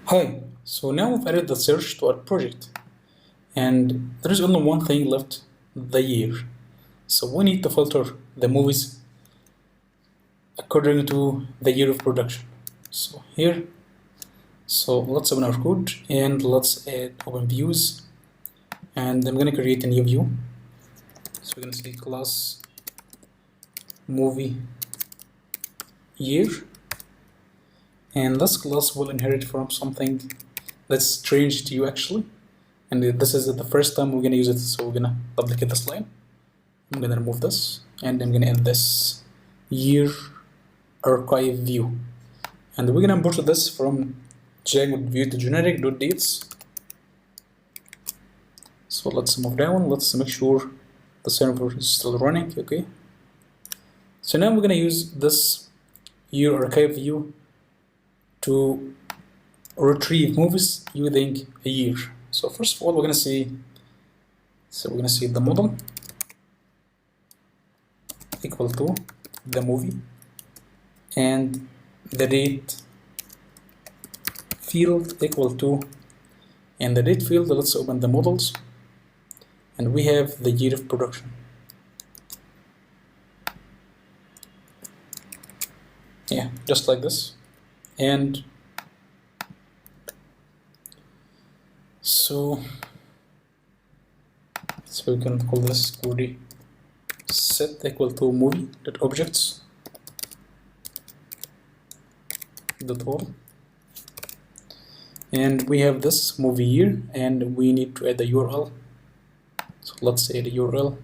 Hi, so now we've added the search to our project, and there is only one thing left, the year. So we need to filter the movies according to the year of production. So here, so let's open our code and let's add open views, and I'm gonna create a new view. So we're gonna say class movie year, and this class will inherit from something that's strange to you actually. And this is the first time we're gonna use it, so we're gonna duplicate this line. I'm gonna remove this, and I'm gonna add this year archive view, and we're gonna import this from Django view to generic.dates. So let's move down. Let's make sure the server is still running. Okay. So now we're gonna use this year archive view to retrieve movies using a year. So first of all, we're gonna see the model equal to the movie, and the date field equal to, and the date field, let's open the models, and we have the year of production. Yeah, just like this. And so we can call this query set equal to movie dot objects dot all, and we have this movie year, and we need to add the URL. So let's add a URL.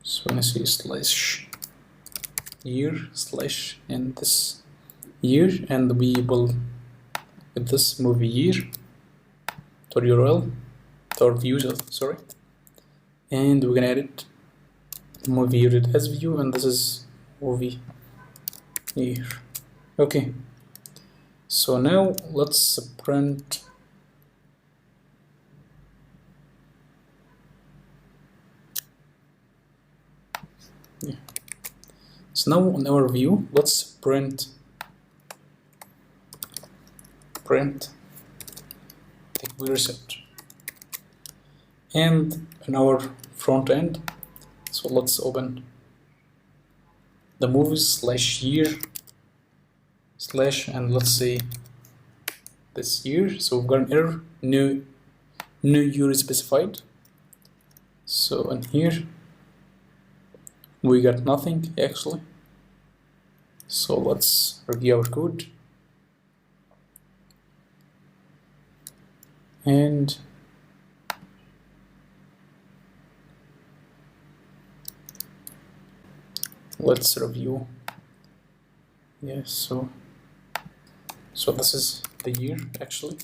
So I'm gonna say slash year slash and this year, and we will with this movie year to our URL, to our views, sorry, and we're gonna edit movie year as view, and this is movie year. Okay, so now let's print So now on our view, let's print the query set, and in our front end, so let's open the movies slash year slash, and let's say this year. So we've got an error, no year is specified. So in here we got nothing actually. So let's review our code, and let's review. Yes, so this is the year actually,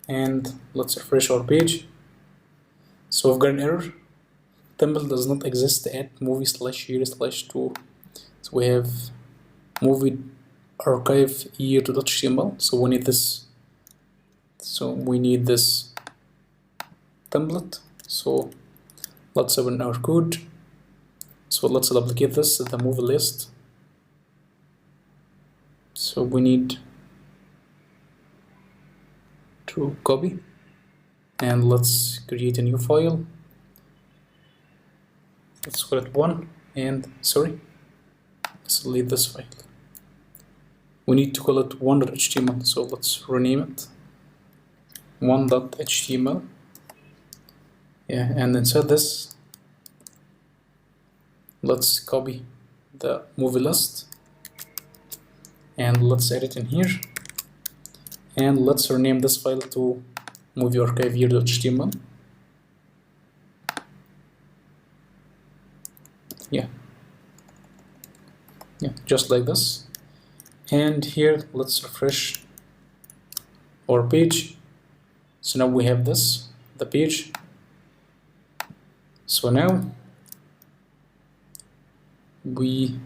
and let's refresh our page. So we've got an error, template does not exist at movie slash year slash 2. So we have movie archive year to .html, so we need this. So we need this template. So let's open our code. So let's duplicate this, the movie list. So we need to copy, and let's create a new file. Let's call it 1, and sorry, let's delete this file. We need to call it 1.html, so let's rename it 1.html. Yeah, and inside this, let's copy the movie list, and let's add it in here, and let's rename this file to movie archive year.html. Yeah, just like this. And here let's refresh our page. So now we have this, the page. So now we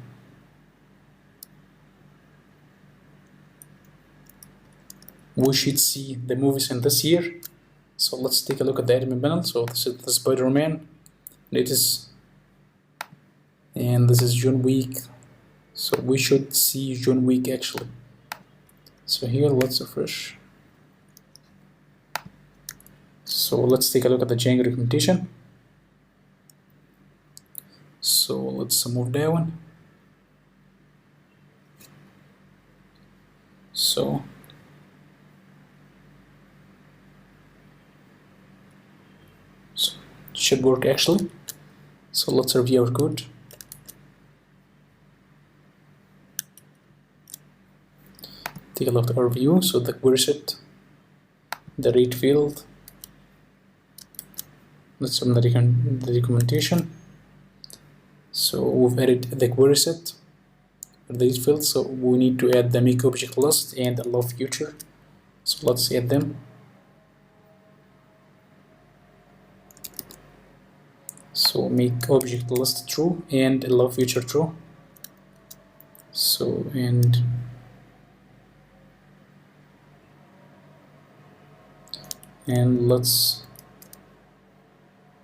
should see the movies in this year. So let's take a look at the admin panel. So this is the Spider-Man, and this is June week. So we should see John Wick actually. So here, let's refresh. So let's take a look at the Django documentation. So let's move down. So it should work actually. So let's review our code. Take a look at our view. So the query set, the rate field. Let's open the documentation. So we've added the query set, the rate field. So we need to add the make object list and allow future. So let's add them. So make object list true and allow future true. So and let's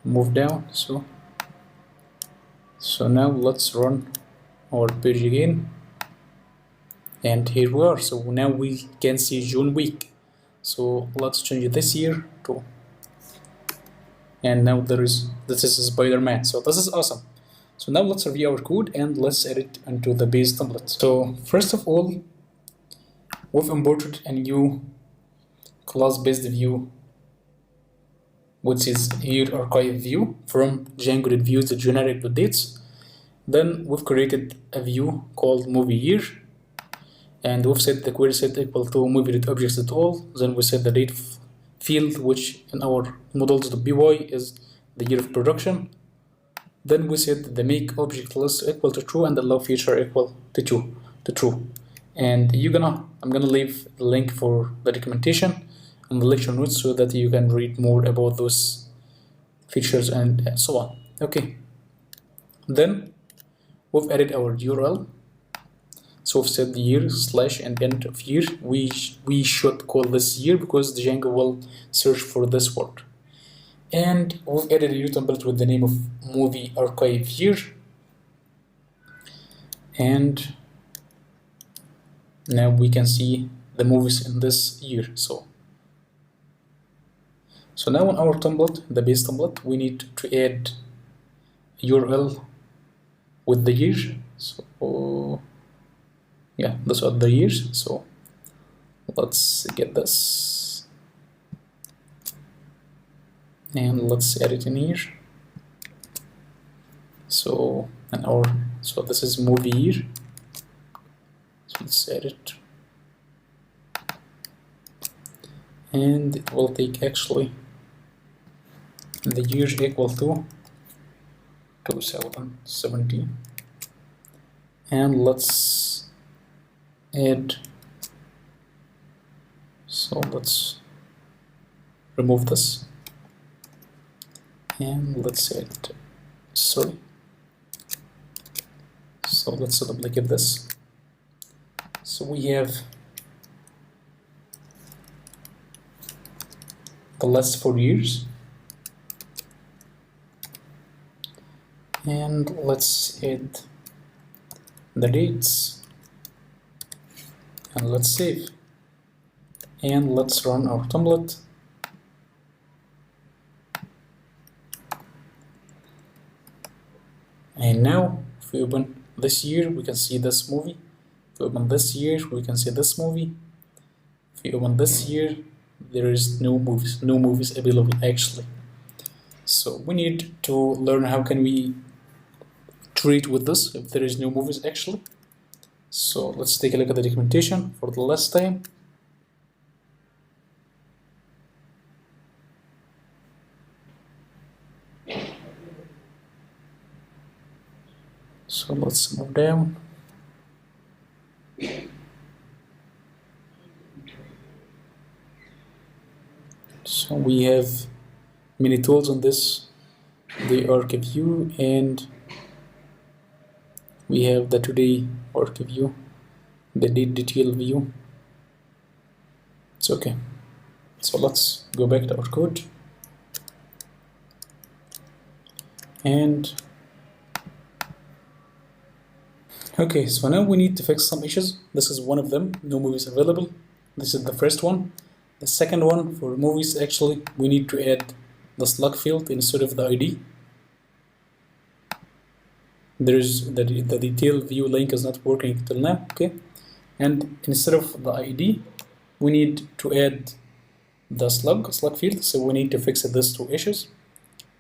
move down. So now let's run our page again, and here we are. So now we can see John Wick. So let's change this year to, and now this is Spider-Man. So this is awesome. So now let's review our code and let's edit into the base template. So first of all, we've imported a new class-based view, which is here archive view from Django.views generic dates. Then we've created a view called movie year, and we've set the query set equal to movie.objects.all. Then we set the date field, which in our models.py is the year of production. Then we set the make object list equal to true and allow future equal to true. And I'm gonna leave the link for the documentation and the lecture notes so that you can read more about those features and so on. Okay. Then we've added our URL. So we've set the year / and end of year. We should call this year because the Django will search for this word. And we've added a new template with the name of movie archive year. And now we can see the movies in this year. So now on our template, the base template, we need to add URL with the year. So yeah, those are the years. So let's get this and let's add it in here. So this is movie year. So let's add it, and it will take actually the year equal to 2017, and let's add. So let's remove this and let's add, sorry. So let's duplicate this. So we have the last 4 years, and let's add the dates, and let's save, and let's run our template. And now if we open this year, we can see this movie. If we open this year, we can see this movie. If we open this year, there is no movies available actually. So we need to learn how can we treat with this if there is no movies actually. So let's take a look at the documentation for the last time. So let's move down. So we have many tools on this, the archive view, and we have the today archive view, the date detail view. It's okay. So let's go back to our code and Okay, so now we need to fix some issues. This is one of them, no movies available. This is the first one. The second one, for movies, actually, we need to add the slug field instead of the ID. There's the detail view link is not working till now, okay? And instead of the ID, we need to add the slug field, so we need to fix these two issues.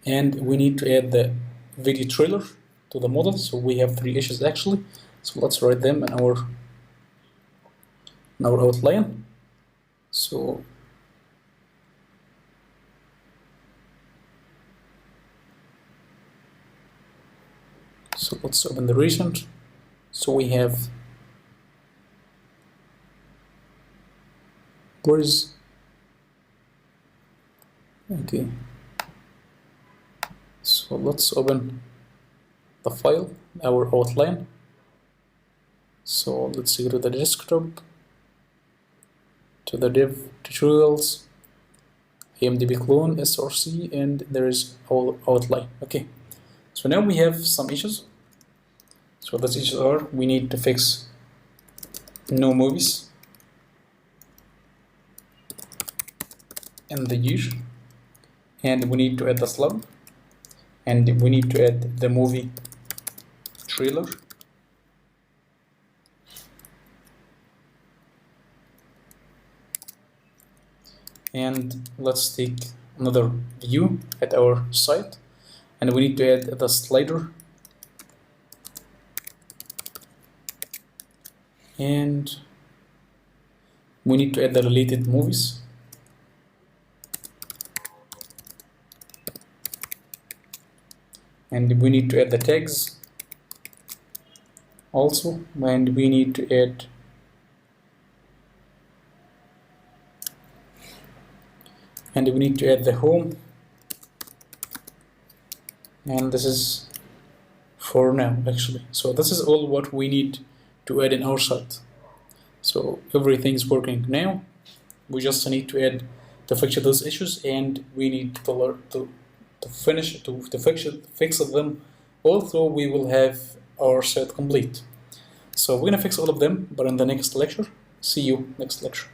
And we need to add the video trailer to the model, so we have 3 issues actually. So let's write them in our outline. So let's open the recent. So we have, okay, so let's open the file, our outline. So let's go to the desktop, to the dev tutorials, IMDB clone, src, and there is our outline. Okay, so now we have some issues. So those issues are, we need to fix no movies in the year, and we need to add the slug, and we need to add the movie trailer, and let's take another view at our site, and we need to add the slider, and we need to add the related movies, and we need to add the tags also, and we need to add the home, and this is for now actually. So this is all what we need to add in our site. So everything's working now. We just need to add to fix those issues, and we need to learn to fix them all, so we will have our site complete. So we're gonna fix all of them, but in the next lecture. See you next lecture.